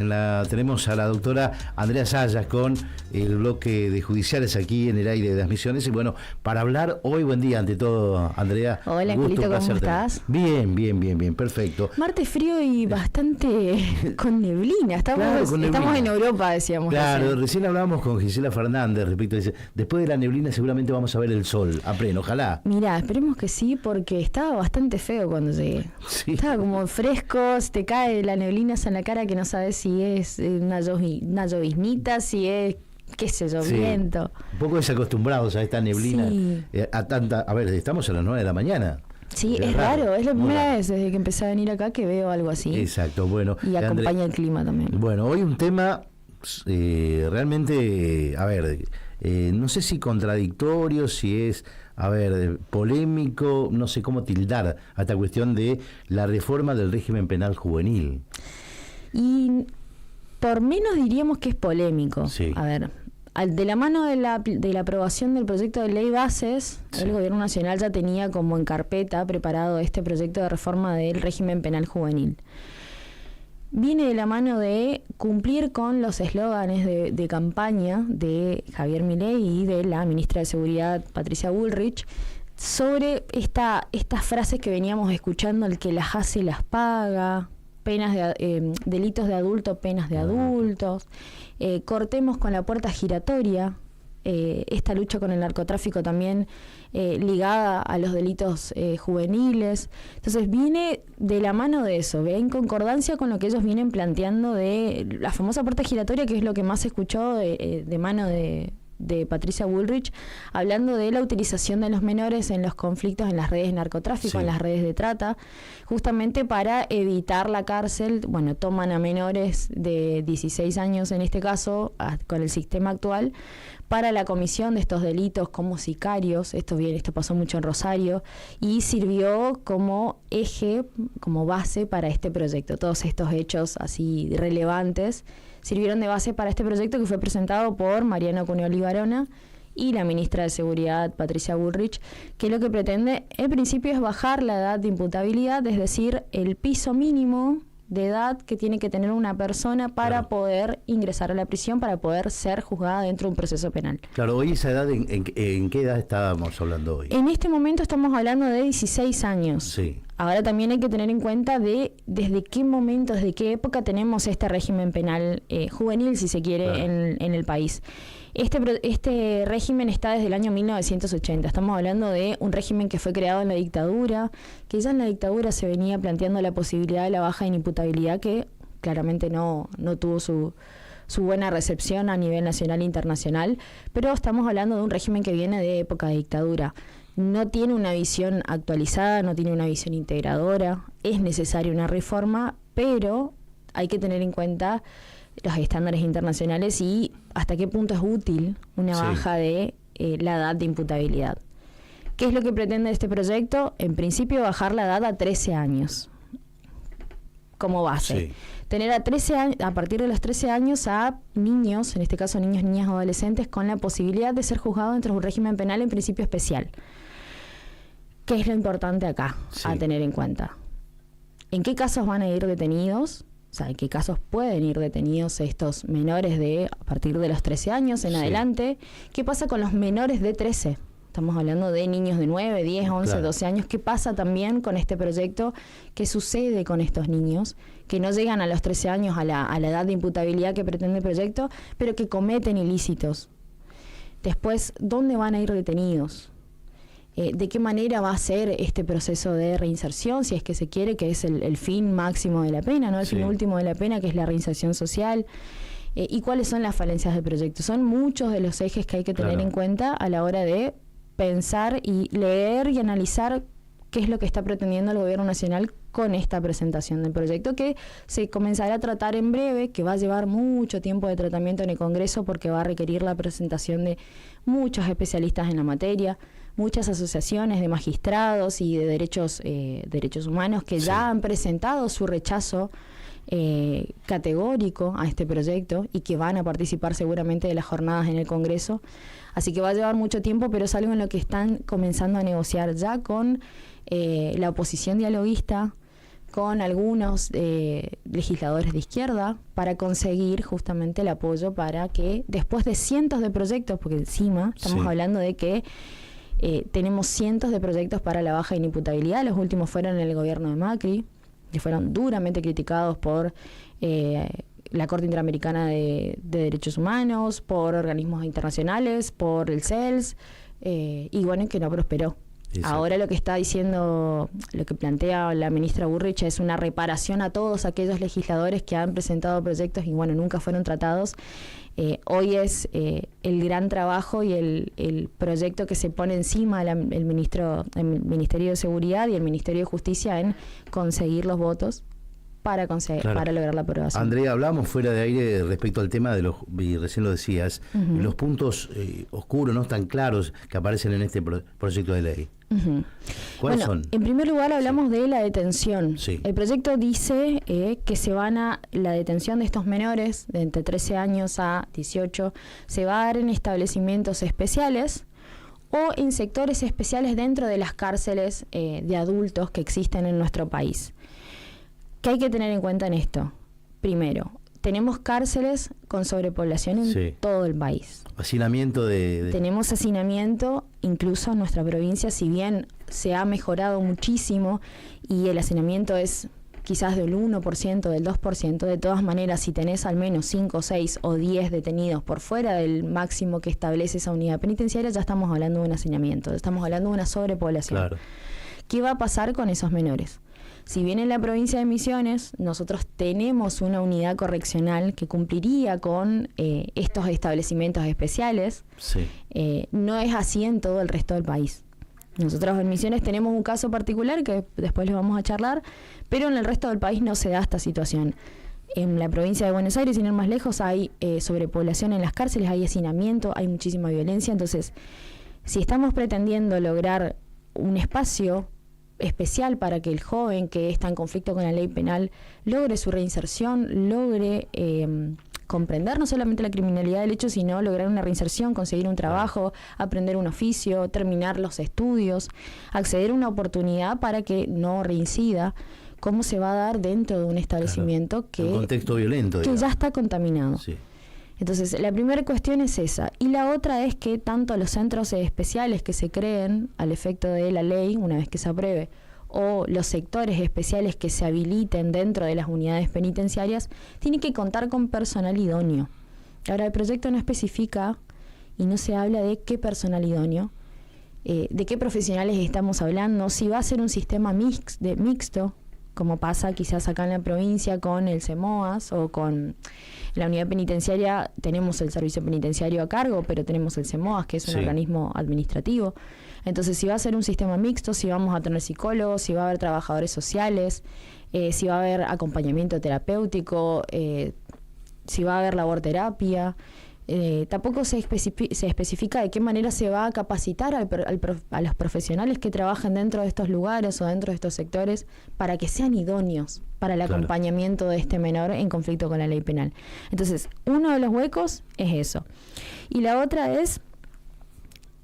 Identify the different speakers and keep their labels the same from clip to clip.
Speaker 1: Tenemos a la doctora Andrea Sayas con el bloque de judiciales aquí en el aire de las Misiones. Y bueno, para hablar hoy, buen día ante todo, Andrea.
Speaker 2: Hola, Angelito, ¿cómo estás?
Speaker 1: Bien, perfecto.
Speaker 2: Martes frío y bastante con neblina. Estamos en Europa, decíamos.
Speaker 1: Claro, recién hablábamos con Gisela Fernández respecto a eso. Después de la neblina seguramente vamos a ver el sol a pleno, ojalá.
Speaker 2: Mirá, esperemos que sí, porque estaba bastante feo cuando llegué. Sí. Estaba como fresco, te cae la neblina en la cara que no sabes si es una lloviznita, si es, qué sé yo, viento.
Speaker 1: Un poco desacostumbrados a esta neblina,
Speaker 2: sí.
Speaker 1: A ver, estamos a las 9 de la mañana.
Speaker 2: Sí, es raro, es la primera vez desde que empecé a venir acá que veo algo así.
Speaker 1: Exacto, bueno.
Speaker 2: Y acompaña el clima también.
Speaker 1: Bueno, hoy un tema realmente, a ver, no sé si contradictorio, si es, polémico, no sé cómo tildar a esta cuestión de la reforma del régimen penal juvenil.
Speaker 2: Y por menos diríamos que es polémico.
Speaker 1: Sí.
Speaker 2: A ver, de la mano de la aprobación del proyecto de ley bases, sí, el Gobierno Nacional ya tenía como en carpeta preparado este proyecto de reforma del régimen penal juvenil. Viene de la mano de cumplir con los eslóganes de campaña de Javier Milei y de la ministra de Seguridad, Patricia Bullrich, sobre estas frases que veníamos escuchando: el que las hace las paga, penas delitos de adulto, penas de adultos, cortemos con la puerta giratoria, esta lucha con el narcotráfico también ligada a los delitos juveniles. Entonces viene de la mano de eso, en concordancia con lo que ellos vienen planteando de la famosa puerta giratoria, que es lo que más se escuchó de mano de Patricia Bullrich, hablando de la utilización de los menores en los conflictos en las redes de narcotráfico, sí, en las redes de trata, justamente para evitar la cárcel. Bueno, toman a menores de 16 años en este caso, con el sistema actual, para la comisión de estos delitos como sicarios. Esto pasó mucho en Rosario y sirvió como eje, como base para este proyecto. Todos estos hechos así relevantes sirvieron de base para este proyecto, que fue presentado por Mariano Cunioli Barona y la ministra de Seguridad, Patricia Bullrich, que lo que pretende en principio es bajar la edad de imputabilidad, es decir, el piso mínimo de edad que tiene que tener una persona para poder ingresar a la prisión, para poder ser juzgada dentro de un proceso penal. Claro,
Speaker 1: hoy esa edad, ¿en qué edad estábamos hablando hoy?
Speaker 2: En este momento estamos hablando de 16 años.
Speaker 1: Sí.
Speaker 2: Ahora también hay que tener en cuenta desde qué momento, desde qué época tenemos este régimen penal juvenil, si se quiere, en el país. Este régimen está desde el año 1980. Estamos hablando de un régimen que fue creado en la dictadura, que ya en la dictadura se venía planteando la posibilidad de la baja inimputabilidad, que claramente no tuvo su buena recepción a nivel nacional e internacional, pero estamos hablando de un régimen que viene de época de dictadura. No tiene una visión actualizada, no tiene una visión integradora, es necesaria una reforma, pero hay que tener en cuenta los estándares internacionales y hasta qué punto es útil una baja de la edad de imputabilidad. ¿Qué es lo que pretende este proyecto? En principio, bajar la edad a 13 años como base. Sí. Tener a partir de los 13 años a niños, en este caso niños, niñas o adolescentes, con la posibilidad de ser juzgados dentro de un régimen penal en principio especial. ¿Qué es lo importante acá a tener en cuenta? ¿En qué casos van a ir detenidos? O sea, ¿en qué casos pueden ir detenidos estos menores a partir de los 13 años en adelante? ¿Qué pasa con los menores de 13? Estamos hablando de niños de 9, 10, 11, 12 años. ¿Qué pasa también con este proyecto? ¿Qué sucede con estos niños que no llegan a los 13 años a la edad de imputabilidad que pretende el proyecto, pero que cometen ilícitos? Después, ¿dónde van a ir detenidos? ¿De qué manera va a ser este proceso de reinserción, si es que se quiere, que es el fin máximo de la pena, ¿no? El fin último de la pena, que es la reinserción social? ¿Y cuáles son las falencias del proyecto? Son muchos de los ejes que hay que tener en cuenta a la hora de pensar y leer y analizar qué es lo que está pretendiendo el Gobierno Nacional con esta presentación del proyecto, que se comenzará a tratar en breve, que va a llevar mucho tiempo de tratamiento en el Congreso, porque va a requerir la presentación de muchos especialistas en la materia, muchas asociaciones de magistrados y de derechos humanos que ya han presentado su rechazo categórico a este proyecto y que van a participar seguramente de las jornadas en el Congreso. Así que va a llevar mucho tiempo, pero es algo en lo que están comenzando a negociar ya con la oposición dialoguista, con algunos legisladores de izquierda para conseguir justamente el apoyo para que después de cientos de proyectos, porque encima estamos hablando de que tenemos cientos de proyectos para la baja inimputabilidad, los últimos fueron en el gobierno de Macri, que fueron duramente criticados por la Corte Interamericana de Derechos Humanos, por organismos internacionales, por el CELS, y bueno, que no prosperó. Exacto. Ahora lo que está diciendo, lo que plantea la ministra Burrich es una reparación a todos aquellos legisladores que han presentado proyectos y bueno, nunca fueron tratados. Hoy es el gran trabajo y el proyecto que se pone encima el Ministerio de Seguridad y el Ministerio de Justicia en conseguir los votos para lograr la aprobación.
Speaker 1: Andrea, hablamos fuera de aire respecto al tema de y recién lo decías, los puntos oscuros, no tan claros que aparecen en este proyecto de ley. ¿Cuáles son? En
Speaker 2: primer lugar hablamos de la detención. El proyecto dice que la detención de estos menores de entre 13 años a 18 se va a dar en establecimientos especiales o en sectores especiales dentro de las cárceles de adultos que existen en nuestro país. ¿Qué hay que tener en cuenta en esto? Primero, tenemos cárceles con sobrepoblación en todo el país.
Speaker 1: Hacinamiento
Speaker 2: Tenemos hacinamiento, incluso en nuestra provincia, si bien se ha mejorado muchísimo y el hacinamiento es quizás del 1%, del 2%, de todas maneras, si tenés al menos 5, 6 o 10 detenidos por fuera del máximo que establece esa unidad penitenciaria, ya estamos hablando de un hacinamiento, estamos hablando de una sobrepoblación.
Speaker 1: Claro.
Speaker 2: ¿Qué va a pasar con esos menores? Si bien en la provincia de Misiones nosotros tenemos una unidad correccional que cumpliría con estos establecimientos especiales, no es así en todo el resto del país. Nosotros en Misiones tenemos un caso particular que después les vamos a charlar, pero en el resto del país no se da esta situación. En la provincia de Buenos Aires, sin ir más lejos, hay sobrepoblación en las cárceles, hay hacinamiento, hay muchísima violencia. Entonces, si estamos pretendiendo lograr un espacio especial para que el joven que está en conflicto con la ley penal logre su reinserción, logre comprender no solamente la criminalidad del hecho, sino lograr una reinserción, conseguir un trabajo, aprender un oficio, terminar los estudios, acceder a una oportunidad para que no reincida, ¿cómo se va a dar dentro de un establecimiento
Speaker 1: un contexto violento,
Speaker 2: que ya está contaminado? Entonces, la primera cuestión es esa. Y la otra es que tanto los centros especiales que se creen al efecto de la ley, una vez que se apruebe, o los sectores especiales que se habiliten dentro de las unidades penitenciarias, tienen que contar con personal idóneo. Ahora, el proyecto no especifica y no se habla de qué personal idóneo, de qué profesionales estamos hablando, si va a ser un sistema mixto, como pasa quizás acá en la provincia con el CEMOAS o con la unidad penitenciaria. Tenemos el servicio penitenciario a cargo, pero tenemos el CEMOAS, que es un organismo administrativo. Entonces, si va a ser un sistema mixto, si vamos a tener psicólogos, si va a haber trabajadores sociales, si va a haber acompañamiento terapéutico, si va a haber laborterapia. Tampoco se especifica de qué manera se va a capacitar a los profesionales que trabajan dentro de estos lugares o dentro de estos sectores para que sean idóneos para el acompañamiento de este menor en conflicto con la ley penal. Entonces, uno de los huecos es eso. Y la otra es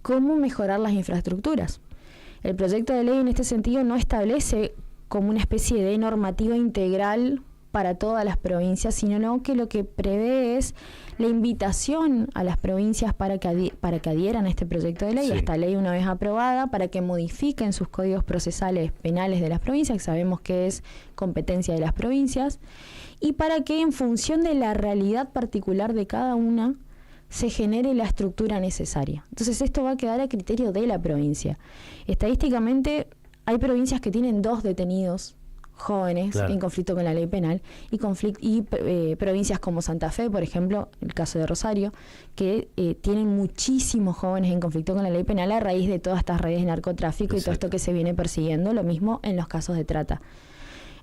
Speaker 2: cómo mejorar las infraestructuras. El proyecto de ley en este sentido no establece como una especie de normativa integral para todas las provincias, sino que lo que prevé es la invitación a las provincias para que adhieran a este proyecto de ley, a esta ley una vez aprobada, para que modifiquen sus códigos procesales penales de las provincias, que sabemos que es competencia de las provincias, y para que en función de la realidad particular de cada una se genere la estructura necesaria. Entonces esto va a quedar a criterio de la provincia. Estadísticamente hay provincias que tienen 2 detenidos jóvenes en conflicto con la ley penal y provincias como Santa Fe, por ejemplo, el caso de Rosario, que tienen muchísimos jóvenes en conflicto con la ley penal a raíz de todas estas redes de narcotráfico y todo esto que se viene persiguiendo, lo mismo en los casos de trata.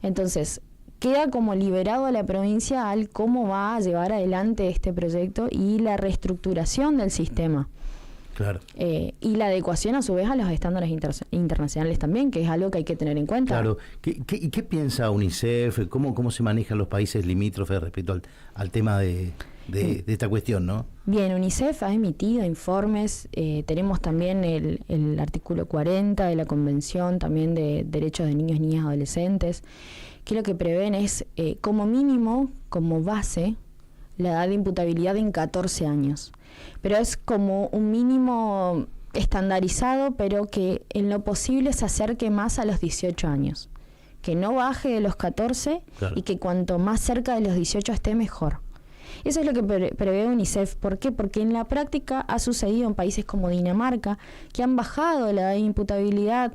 Speaker 2: Entonces, queda como liberado a la provincia al cómo va a llevar adelante este proyecto y la reestructuración del sistema. Y la adecuación a su vez a los estándares internacionales también, que es algo que hay que tener en cuenta.
Speaker 1: ¿Qué piensa UNICEF? ¿Cómo se manejan los países limítrofes respecto al tema de de esta cuestión, ¿no?
Speaker 2: Bien, UNICEF ha emitido informes, tenemos también el artículo 40 de la Convención también de Derechos de Niños, Niñas y Adolescentes, que lo que prevén es, como mínimo, como base, la edad de imputabilidad en 14 años. Pero es como un mínimo estandarizado, pero que en lo posible se acerque más a los 18 años. Que no baje de los 14, claro, y que cuanto más cerca de los 18 esté, mejor. Eso es lo que prevé UNICEF. ¿Por qué? Porque en la práctica ha sucedido en países como Dinamarca, que han bajado la edad de imputabilidad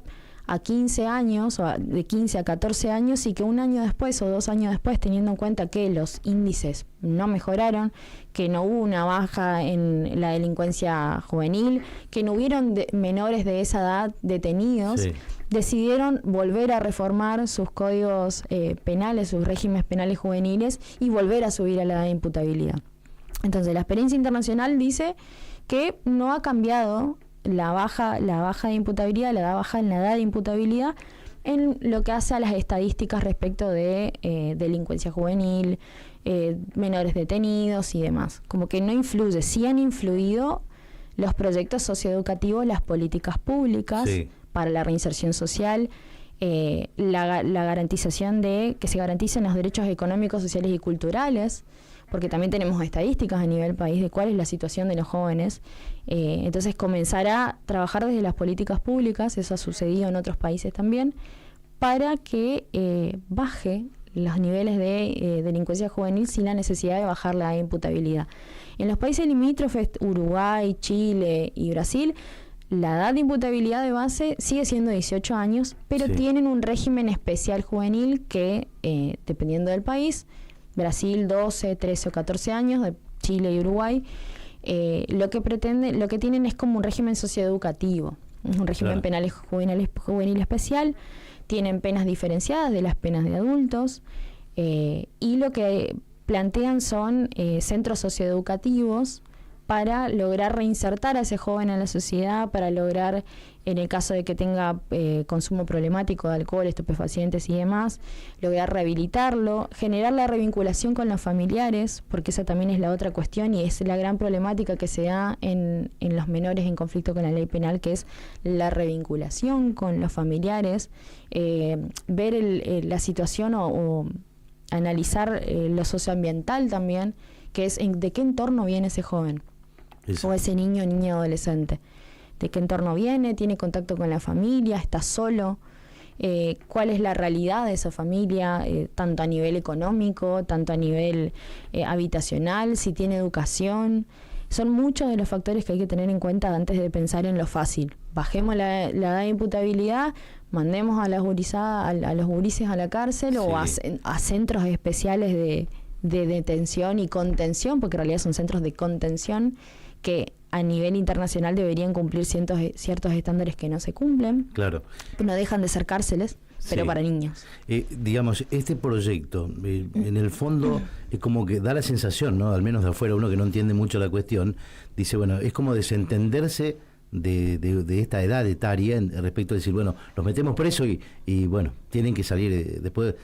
Speaker 2: a 15 años, o de 15 a 14 años, y que un año después o 2 años después, teniendo en cuenta que los índices no mejoraron, que no hubo una baja en la delincuencia juvenil, que no hubieron menores de esa edad detenidos, sí, decidieron volver a reformar sus códigos penales, sus regímenes penales juveniles, y volver a subir a la edad de imputabilidad. Entonces, la experiencia internacional dice que no ha cambiado la baja de imputabilidad, la baja en la edad de imputabilidad en lo que hace a las estadísticas respecto de delincuencia juvenil, menores detenidos y demás. Como que no influye. Sí han influido los proyectos socioeducativos, las políticas públicas, sí, para la reinserción social, la garantización de que se garanticen los derechos económicos, sociales y culturales, porque también tenemos estadísticas a nivel país de cuál es la situación de los jóvenes. Entonces, comenzar a trabajar desde las políticas públicas, eso ha sucedido en otros países también, para que baje los niveles de delincuencia juvenil sin la necesidad de bajar la imputabilidad. En los países limítrofes, Uruguay, Chile y Brasil, la edad de imputabilidad de base sigue siendo 18 años, pero sí, tienen un régimen especial juvenil que, dependiendo del país, Brasil 12, 13 o 14 años, de Chile y Uruguay, lo que tienen es como un régimen socioeducativo, un régimen, claro, penal juvenil especial, tienen penas diferenciadas de las penas de adultos, y lo que plantean son centros socioeducativos para lograr reinsertar a ese joven en la sociedad, para lograr, en el caso de que tenga consumo problemático de alcohol, estupefacientes y demás, lograr rehabilitarlo, generar la revinculación con los familiares, porque esa también es la otra cuestión y es la gran problemática que se da en los menores en conflicto con la ley penal, que es la revinculación con los familiares, ver la situación o analizar lo socioambiental también, que es de qué entorno viene ese joven. Eso. O ese niño, niña, adolescente. ¿De qué entorno viene? ¿Tiene contacto con la familia? ¿Está solo? ¿Cuál es la realidad de esa familia? Tanto a nivel económico, tanto a nivel habitacional, si tiene educación. Son muchos de los factores que hay que tener en cuenta antes de pensar en lo fácil. Bajemos la edad de imputabilidad, mandemos a los gurises a la cárcel, sí, o a centros especiales de detención y contención, porque en realidad son centros de contención que a nivel internacional deberían cumplir ciertos estándares que no se cumplen.
Speaker 1: Claro.
Speaker 2: No dejan de ser cárceles, pero sí, para niños.
Speaker 1: Digamos, este proyecto, en el fondo, es como que da la sensación, ¿no? Al menos de afuera, uno que no entiende mucho la cuestión, dice, bueno, es como desentenderse de esta edad etaria respecto a decir, bueno, los metemos presos y bueno, tienen que salir después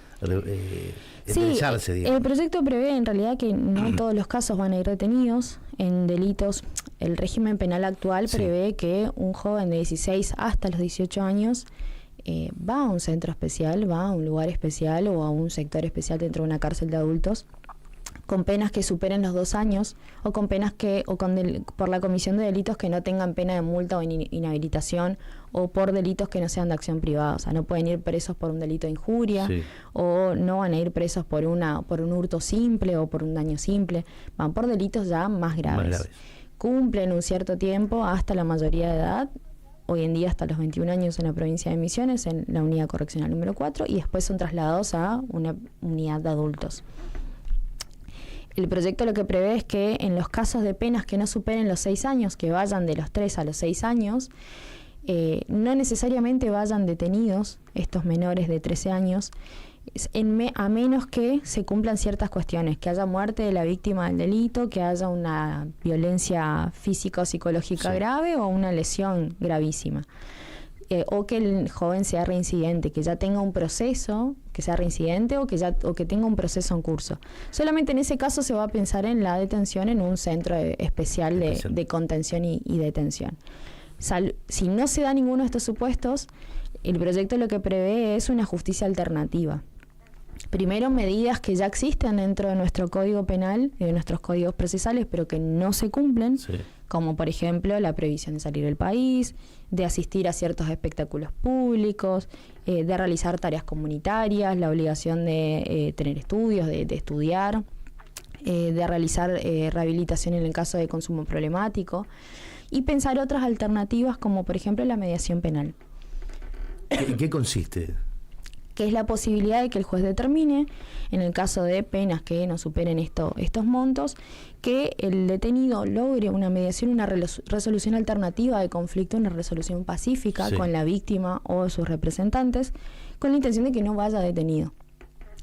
Speaker 1: enderezarse, digamos.
Speaker 2: El proyecto prevé en realidad que no todos los casos van a ir retenidos en delitos. El régimen penal actual, sí, prevé que un joven de 16 hasta los 18 años va a un centro especial, va a un lugar especial o a un sector especial dentro de una cárcel de adultos, con penas que superen los 2 años o con penas por la comisión de delitos que no tengan pena de multa o inhabilitación, o por delitos que no sean de acción privada. O sea, no pueden ir presos por un delito de injuria, sí, o no van a ir presos por un hurto simple o por un daño simple. Van por delitos ya más graves. Cumplen un cierto tiempo hasta la mayoría de edad, hoy en día hasta los 21 años en la provincia de Misiones, en la unidad correccional número 4, y después son trasladados a una unidad de adultos. El proyecto lo que prevé es que en los casos de penas que no superen los 6 años, que vayan de los 3 a los 6 años, no necesariamente vayan detenidos estos menores de 13 años, a menos que se cumplan ciertas cuestiones, que haya muerte de la víctima del delito, que haya una violencia física o psicológica, sí, grave, o una lesión gravísima. o que el joven sea reincidente, que ya tenga un proceso, que sea reincidente o que tenga un proceso en curso. Solamente en ese caso se va a pensar en la detención en un centro especial de contención y detención. Si no se da ninguno de estos supuestos, el proyecto lo que prevé es una justicia alternativa. Primero, medidas que ya existen dentro de nuestro Código Penal, de nuestros códigos procesales, pero que no se cumplen, como por ejemplo la prohibición de salir del país, de asistir a ciertos espectáculos públicos, de realizar tareas comunitarias, la obligación de tener estudios, de estudiar, de realizar rehabilitación en el caso de consumo problemático, y pensar otras alternativas como por ejemplo la mediación penal.
Speaker 1: ¿En qué consiste?
Speaker 2: Que es la posibilidad de que el juez determine, en el caso de penas que no superen estos montos, que el detenido logre una mediación, una resolución alternativa de conflicto, una resolución pacífica con la víctima o sus representantes, con la intención de que no vaya detenido.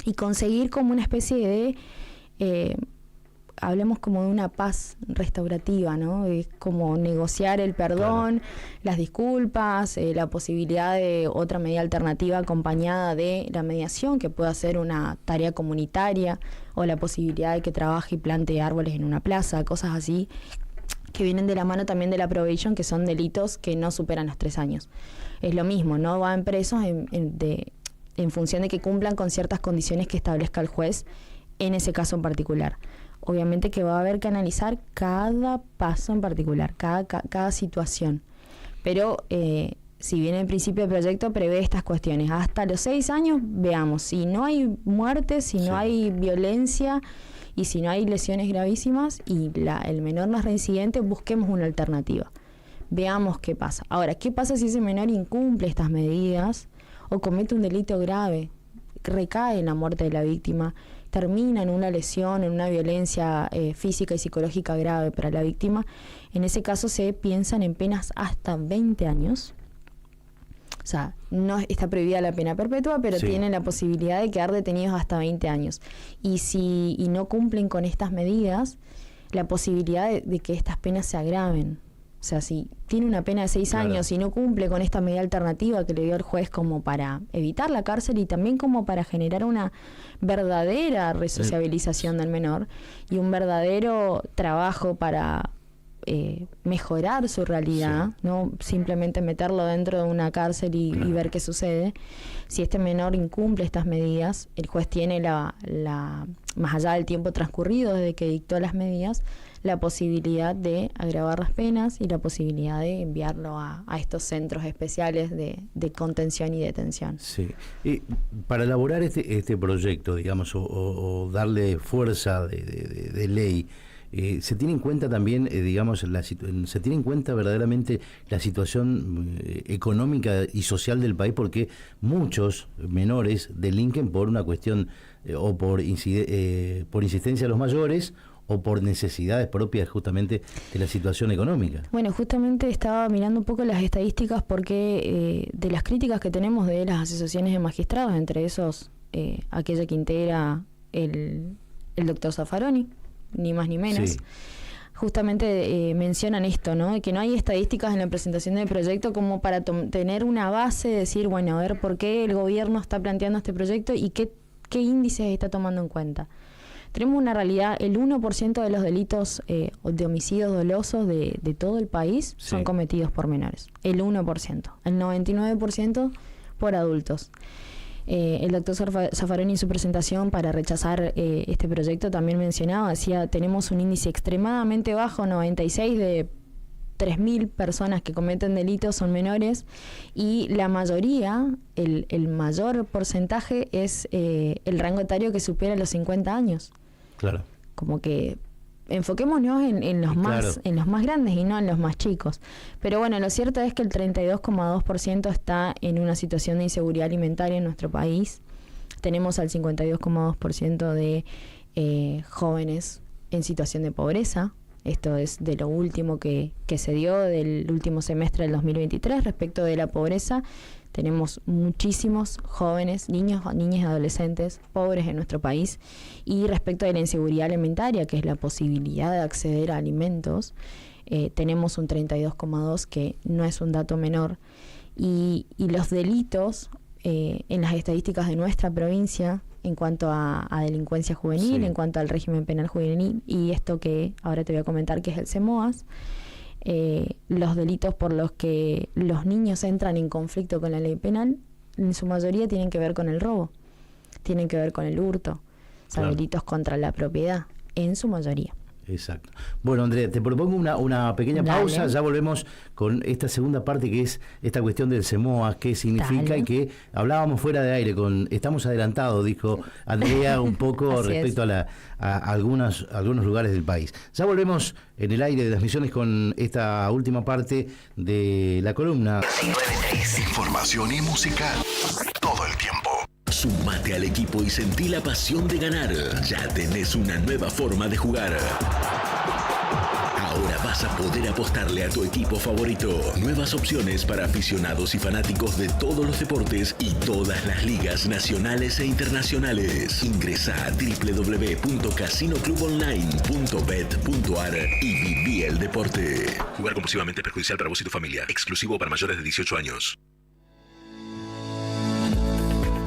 Speaker 2: Y conseguir como una especie de, hablemos como de una paz restaurativa, ¿no? Es como negociar el perdón, las disculpas, la posibilidad de otra medida alternativa acompañada de la mediación, que pueda ser una tarea comunitaria, o la posibilidad de que trabaje y plante árboles en una plaza, cosas así, que vienen de la mano también de la probation, que son delitos que no superan los 3 años. Es lo mismo, no van presos en función de que cumplan con ciertas condiciones que establezca el juez en ese caso en particular. Obviamente que va a haber que analizar cada paso en particular, cada situación. Pero si bien el principio del proyecto prevé estas cuestiones, hasta los 6 años veamos, si no hay muertes, si no hay violencia y si no hay lesiones gravísimas y el menor no es reincidente, busquemos una alternativa. Veamos qué pasa. Ahora, ¿qué pasa si ese menor incumple estas medidas o comete un delito grave, recae en la muerte de la víctima, termina en una lesión, en una violencia física y psicológica grave para la víctima? En ese caso se piensan en penas hasta 20 años. O sea, no está prohibida la pena perpetua, pero tienen la posibilidad de quedar detenidos hasta 20 años. Y no cumplen con estas medidas, la posibilidad de que estas penas se agraven. O sea, si tiene una pena de 6 años y no cumple con esta medida alternativa que le dio el juez como para evitar la cárcel y también como para generar una verdadera resociabilización del menor y un verdadero trabajo para mejorar su realidad, no simplemente meterlo dentro de una cárcel y ver qué sucede. Si este menor incumple estas medidas, el juez tiene más allá del tiempo transcurrido desde que dictó las medidas, la posibilidad de agravar las penas y la posibilidad de enviarlo a estos centros especiales de contención y detención.
Speaker 1: Sí. Y para elaborar este proyecto, digamos, o darle fuerza de ley, se tiene en cuenta también, digamos, se tiene en cuenta verdaderamente la situación económica y social del país, porque muchos menores delinquen por una cuestión o por insistencia de los mayores o por necesidades propias justamente de la situación económica.
Speaker 2: Bueno, justamente estaba mirando un poco las estadísticas porque de las críticas que tenemos de las asociaciones de magistrados, entre esos aquella que integra el doctor Zaffaroni, ni más ni menos, justamente mencionan esto, ¿no? Que no hay estadísticas en la presentación del proyecto como para tener una base, decir, bueno, a ver por qué el gobierno está planteando este proyecto y qué índices está tomando en cuenta. Tenemos una realidad, el 1% de los delitos de homicidios dolosos de todo el país son cometidos por menores. El 1%. El 99% por adultos. El doctor Zaffaroni en su presentación para rechazar este proyecto también mencionaba, decía, tenemos un índice extremadamente bajo, 96 de 3.000 personas que cometen delitos son menores y la mayoría, el mayor porcentaje es el rango etario que supera los 50 años.
Speaker 1: Claro.
Speaker 2: Como que enfoquémonos en los más grandes y no en los más chicos. Pero bueno, lo cierto es que el 32,2% está en una situación de inseguridad alimentaria en nuestro país. Tenemos al 52,2% de jóvenes en situación de pobreza. Esto es de lo último que se dio del último semestre del 2023 respecto de la pobreza. Tenemos muchísimos jóvenes, niños, niñas y adolescentes pobres en nuestro país. Y respecto de la inseguridad alimentaria, que es la posibilidad de acceder a alimentos, tenemos un 32,2%, que no es un dato menor. Y los delitos en las estadísticas de nuestra provincia en cuanto a delincuencia juvenil, en cuanto al régimen penal juvenil y esto que ahora te voy a comentar que es el CEMOAS, los delitos por los que los niños entran en conflicto con la ley penal, en su mayoría tienen que ver con el robo, tienen que ver con el hurto, o sea, delitos contra la propiedad, en su mayoría.
Speaker 1: Exacto. Bueno, Andrea, te propongo una pequeña pausa. Ya volvemos con esta segunda parte, que es esta cuestión del CEMOAS, qué significa y que hablábamos fuera de aire. Estamos adelantados, dijo Andrea, un poco respecto a algunos lugares del país. Ya volvemos en el aire de las misiones con esta última parte de la columna.
Speaker 3: Información y música todo el tiempo. Sumate al equipo y sentí la pasión de ganar. Ya tenés una nueva forma de jugar. Ahora vas a poder apostarle a tu equipo favorito. Nuevas opciones para aficionados y fanáticos de todos los deportes y todas las ligas nacionales e internacionales. Ingresa a www.casinoclubonline.bet.ar y viví el deporte. Jugar compulsivamente es perjudicial para vos y tu familia. Exclusivo para mayores de 18 años.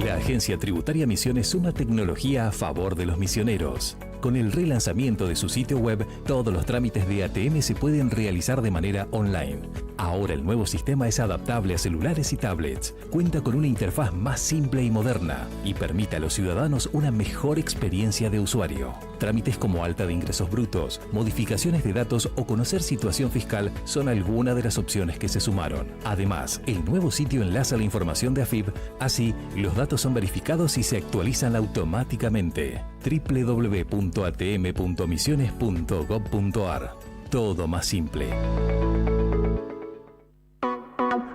Speaker 4: La Agencia Tributaria Misiones suma tecnología a favor de los misioneros. Con el relanzamiento de su sitio web, todos los trámites de ATM se pueden realizar de manera online. Ahora el nuevo sistema es adaptable a celulares y tablets, cuenta con una interfaz más simple y moderna y permite a los ciudadanos una mejor experiencia de usuario. Trámites como alta de ingresos brutos, modificaciones de datos o conocer situación fiscal son algunas de las opciones que se sumaron. Además, el nuevo sitio enlaza la información de AFIP, así los datos son verificados y se actualizan automáticamente. www.atm.misiones.gov.ar. Todo más simple.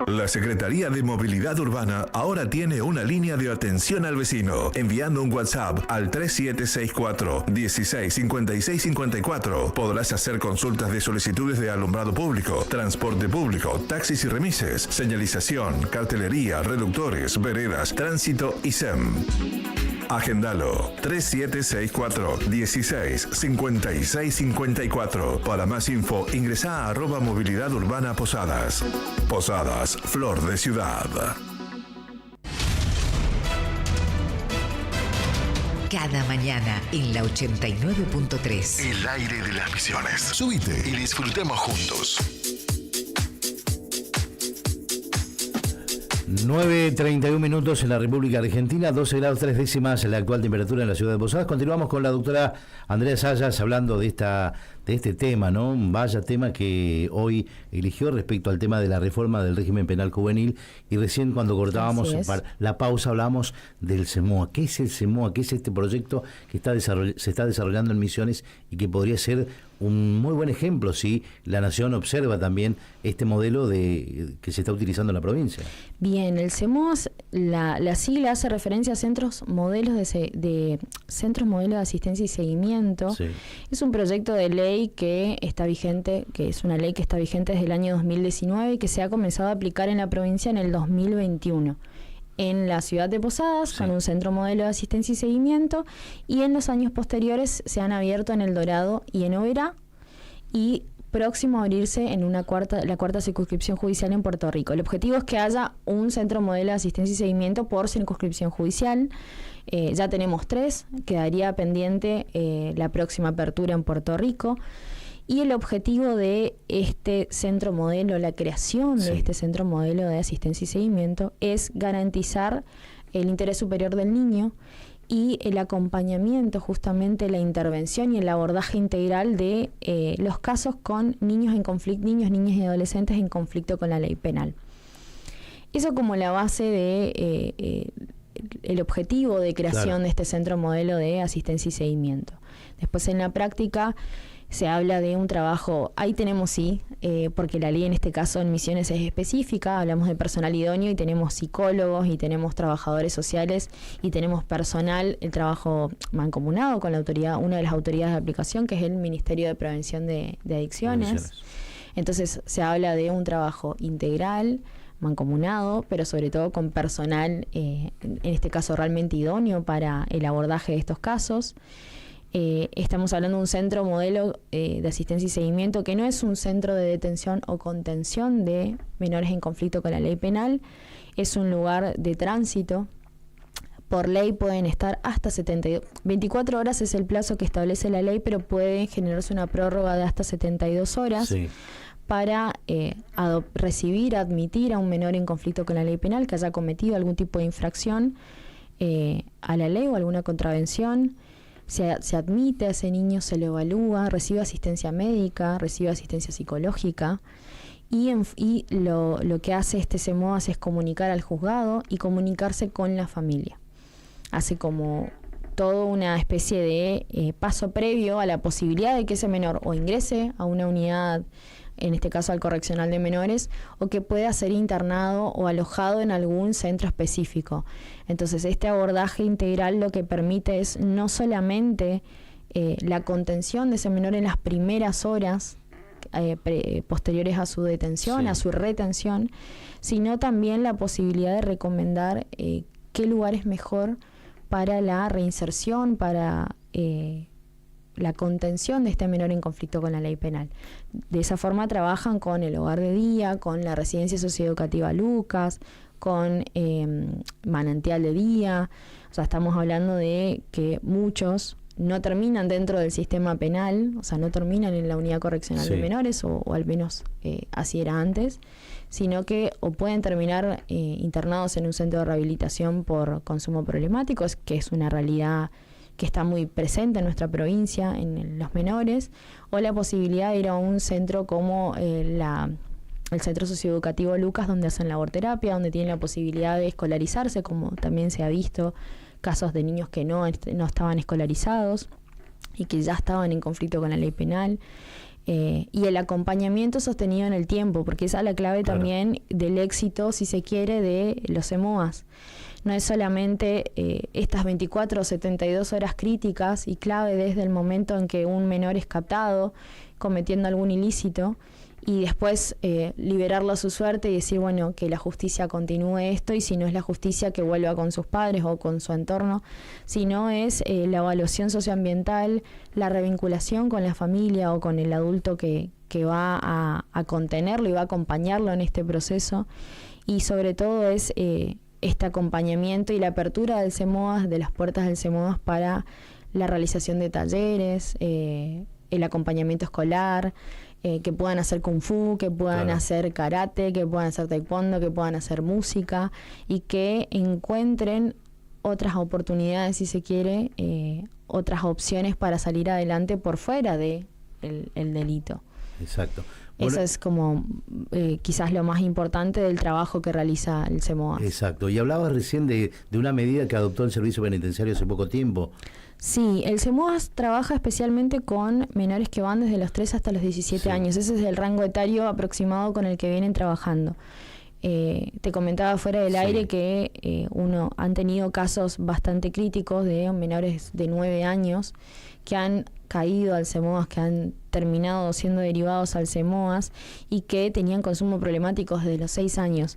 Speaker 5: La Secretaría de Movilidad Urbana ahora tiene una línea de atención al vecino, enviando un WhatsApp al 3764 16 56 54. Podrás hacer consultas de solicitudes de alumbrado público, transporte público, taxis y remises, señalización, cartelería, reductores, veredas, tránsito y SEM. Agendalo 3764 16 56 54. Para más info ingresa a @movilidad urbana Posadas. Posadas, flor de ciudad.
Speaker 6: Cada mañana en la 89.3.
Speaker 3: El aire de las misiones. Subite y disfrutemos juntos.
Speaker 1: 9:31 minutos en la República Argentina, 12 grados 3 décimas en la actual temperatura en la ciudad de Posadas. Continuamos con la doctora Andrea Sayas hablando de este tema, ¿no? Un vaya tema que hoy eligió respecto al tema de la reforma del régimen penal juvenil, y recién cuando cortábamos la pausa hablábamos del CEMOA. ¿Qué es el CEMOA? ¿Qué es este proyecto que se está desarrollando en Misiones y que podría ser un muy buen ejemplo si la Nación observa también este modelo que se está utilizando en la provincia?
Speaker 2: Bien, el CEMOAS, la sigla hace referencia a centros modelos de asistencia y seguimiento. Sí. Es un proyecto de ley que está vigente, que es una ley que está vigente desde el año 2019 y que se ha comenzado a aplicar en la provincia en el 2021. En la ciudad de Posadas, con un centro modelo de asistencia y seguimiento, y en los años posteriores se han abierto en El Dorado y en Oberá, y próximo a abrirse en la cuarta circunscripción judicial en Puerto Rico. El objetivo es que haya un centro modelo de asistencia y seguimiento por circunscripción judicial. Ya tenemos 3, quedaría pendiente la próxima apertura en Puerto Rico. Y el objetivo de este centro modelo, la creación de este centro modelo de asistencia y seguimiento, es garantizar el interés superior del niño y el acompañamiento, justamente la intervención y el abordaje integral de los casos con niños en conflicto, niñas y adolescentes en conflicto con la ley penal. Eso como la base de el objetivo de creación de este centro modelo de asistencia y seguimiento. Después en la práctica se habla de un trabajo, ahí tenemos porque la ley en este caso en Misiones es específica, hablamos de personal idóneo y tenemos psicólogos y tenemos trabajadores sociales y tenemos personal, el trabajo mancomunado con la autoridad, una de las autoridades de aplicación que es el Ministerio de Prevención de Adicciones. Entonces se habla de un trabajo integral, mancomunado, pero sobre todo con personal, en este caso realmente idóneo para el abordaje de estos casos. Estamos hablando de un centro modelo de asistencia y seguimiento que no es un centro de detención o contención de menores en conflicto con la ley penal, es un lugar de tránsito. Por ley pueden estar hasta 24 horas es el plazo que establece la ley, pero puede generarse una prórroga de hasta 72 horas para recibir, admitir a un menor en conflicto con la ley penal que haya cometido algún tipo de infracción a la ley o alguna contravención. Se admite a ese niño, se lo evalúa, recibe asistencia médica, recibe asistencia psicológica. Y lo que hace este CEMOAS es comunicar al juzgado y comunicarse con la familia. Hace como toda una especie de paso previo a la posibilidad de que ese menor o ingrese a una unidad, en este caso al correccional de menores, o que pueda ser internado o alojado en algún centro específico. Entonces, este abordaje integral lo que permite es no solamente la contención de ese menor en las primeras horas posteriores a su detención, a su retención, sino también la posibilidad de recomendar qué lugar es mejor para la reinserción, para la contención de este menor en conflicto con la ley penal. De esa forma trabajan con el hogar de día, con la residencia socioeducativa Lucas, con Manantial de Día. O sea, estamos hablando de que muchos no terminan dentro del sistema penal, o sea, no terminan en la unidad correccional de menores, o al menos así era antes, sino que o pueden terminar internados en un centro de rehabilitación por consumo problemático, que es una realidad que está muy presente en nuestra provincia en los menores, o la posibilidad de ir a un centro como el Centro Socioeducativo Lucas, donde hacen laborterapia, donde tienen la posibilidad de escolarizarse, como también se ha visto casos de niños que no estaban escolarizados y que ya estaban en conflicto con la ley penal. Y el acompañamiento sostenido en el tiempo, porque esa es la clave también del éxito, si se quiere, de los CEMOAS. No es solamente estas 24 o 72 horas críticas y clave desde el momento en que un menor es captado cometiendo algún ilícito, y después liberarlo a su suerte y decir, bueno, que la justicia continúe esto, y si no es la justicia, que vuelva con sus padres o con su entorno, sino es la evaluación socioambiental, la revinculación con la familia o con el adulto que va a contenerlo y va a acompañarlo en este proceso, y sobre todo es este acompañamiento y la apertura del CEMOAS, de las puertas del CEMOAS para la realización de talleres, el acompañamiento escolar, que puedan hacer kung fu, que puedan hacer karate, que puedan hacer taekwondo, que puedan hacer música, y que encuentren otras oportunidades, si se quiere, otras opciones para salir adelante por fuera de el delito.
Speaker 1: Exacto.
Speaker 2: Bueno, eso es como quizás lo más importante del trabajo que realiza el CEMOAS.
Speaker 1: Exacto. Y hablabas recién de una medida que adoptó el Servicio Penitenciario hace poco tiempo.
Speaker 2: Sí, el CEMOAS trabaja especialmente con menores que van desde los 3 hasta los 17 años. Ese es el rango etario aproximado con el que vienen trabajando. Te comentaba fuera del aire que han tenido casos bastante críticos de menores de 9 años que han caído al CEMOAS, que han terminado siendo derivados al CEMOAS y que tenían consumo problemático desde los 6 años.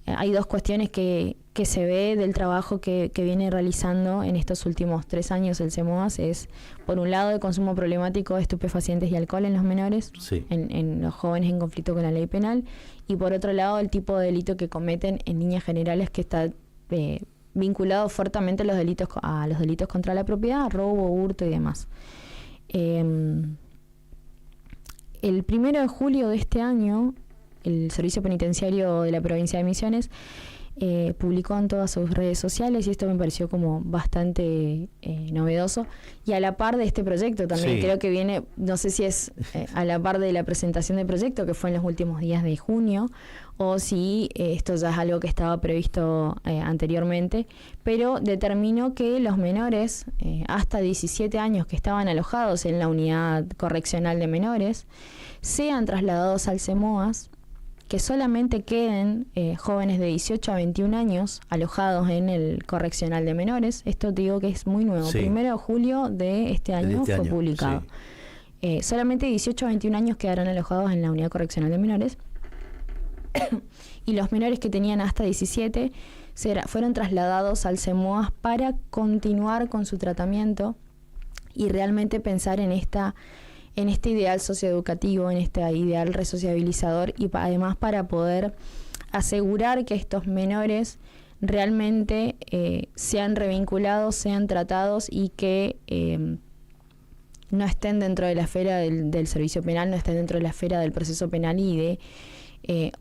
Speaker 2: Hay dos cuestiones que se ve del trabajo que viene realizando en estos últimos 3 años el CEMOAS. Es, por un lado, el consumo problemático de estupefacientes y alcohol en los menores, en los jóvenes en conflicto con la ley penal, y por otro lado, el tipo de delito que cometen en líneas generales, que está vinculado fuertemente a los delitos contra la propiedad, robo, hurto y demás. El 1 de julio de este año, el Servicio Penitenciario de la Provincia de Misiones publicó en todas sus redes sociales, y esto me pareció como bastante novedoso, y a la par de este proyecto también. Creo que viene, no sé si es a la par de la presentación del proyecto, que fue en los últimos días de junio, o si esto ya es algo que estaba previsto anteriormente, pero determinó que los menores hasta 17 años que estaban alojados en la unidad correccional de menores sean trasladados al CEMOAS, que solamente queden jóvenes de 18 a 21 años alojados en el correccional de menores. Esto te digo que es muy nuevo. 1 de julio de este año fue publicado. Solamente 18 a 21 años quedaron alojados en la unidad correccional de menores. Y los menores que tenían hasta 17 fueron trasladados al CEMOAS para continuar con su tratamiento y realmente pensar en este ideal socioeducativo, en este ideal resociabilizador, y además para poder asegurar que estos menores realmente sean revinculados, sean tratados y que no estén dentro de la esfera del servicio penal, no estén dentro de la esfera del proceso penal y de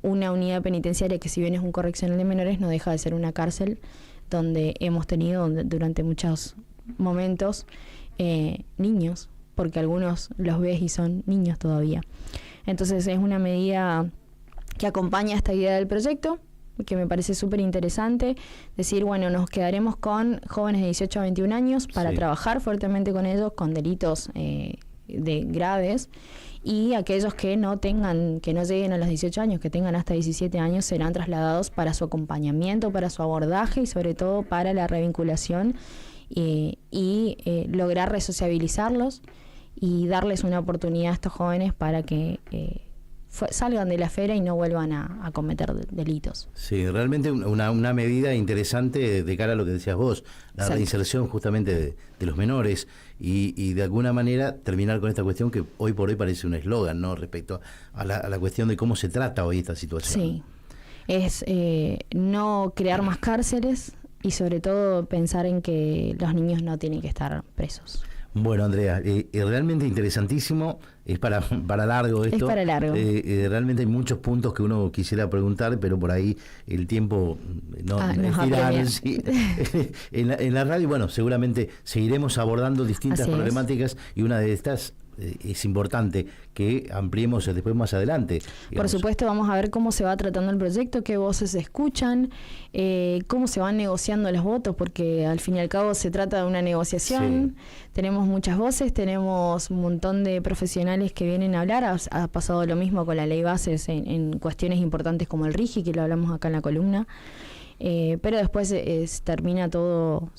Speaker 2: una unidad penitenciaria que, si bien es un correccional de menores, no deja de ser una cárcel donde hemos tenido durante muchos momentos niños, porque algunos los ves y son niños todavía. Entonces es una medida que acompaña esta idea del proyecto, que me parece súper interesante, decir, bueno, nos quedaremos con jóvenes de 18 a 21 años para trabajar fuertemente con ellos, con delitos graves, y aquellos que no lleguen a los 18 años, que tengan hasta 17 años, serán trasladados para su acompañamiento, para su abordaje y sobre todo para la revinculación y lograr resociabilizarlos y darles una oportunidad a estos jóvenes para que salgan de la esfera y no vuelvan a cometer delitos.
Speaker 1: Sí, realmente una medida interesante de cara a lo que decías vos, la reinserción justamente de los menores y de alguna manera terminar con esta cuestión que hoy por hoy parece un eslogan, ¿no?, respecto a la cuestión de cómo se trata hoy esta situación.
Speaker 2: Sí, es no crear más cárceles y sobre todo pensar en que los niños no tienen que estar presos.
Speaker 1: Bueno, Andrea, realmente interesantísimo, es para largo esto.
Speaker 2: Es para largo.
Speaker 1: Realmente hay muchos puntos que uno quisiera preguntar, pero por ahí el tiempo
Speaker 2: nos
Speaker 1: tira, sí. En la radio, bueno, seguramente seguiremos abordando distintas problemáticas y una de estas es importante que ampliemos después más adelante. Digamos.
Speaker 2: Por supuesto, vamos a ver cómo se va tratando el proyecto, qué voces se escuchan, cómo se van negociando los votos, porque al fin y al cabo se trata de una negociación. Sí. Tenemos muchas voces, tenemos un montón de profesionales que vienen a hablar. Ha pasado lo mismo con la ley bases en cuestiones importantes como el RIGI, que lo hablamos acá en la columna. Pero después termina todo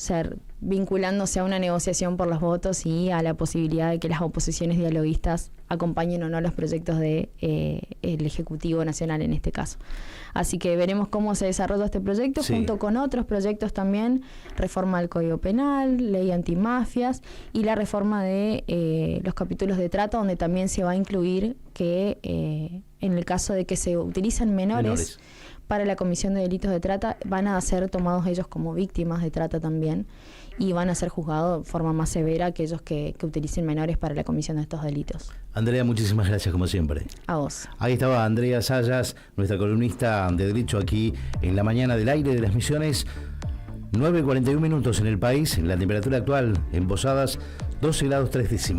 Speaker 2: vinculándose a una negociación por los votos y a la posibilidad de que las oposiciones dialoguistas acompañen o no los proyectos del Ejecutivo Nacional en este caso. Así que veremos cómo se desarrolla este proyecto junto con otros proyectos también, reforma del Código Penal, ley antimafias y la reforma de los capítulos de trata, donde también se va a incluir que en el caso de que se utilizan menores para la comisión de delitos de trata, van a ser tomados ellos como víctimas de trata también y van a ser juzgados de forma más severa aquellos que utilicen menores para la comisión de estos delitos.
Speaker 1: Andrea, muchísimas gracias como siempre.
Speaker 2: A vos.
Speaker 1: Ahí estaba Andrea Sayas, nuestra columnista de Derecho aquí en la mañana del aire de las Misiones. 9:41 minutos en el país, la temperatura actual en Posadas 12 grados 3 décimas.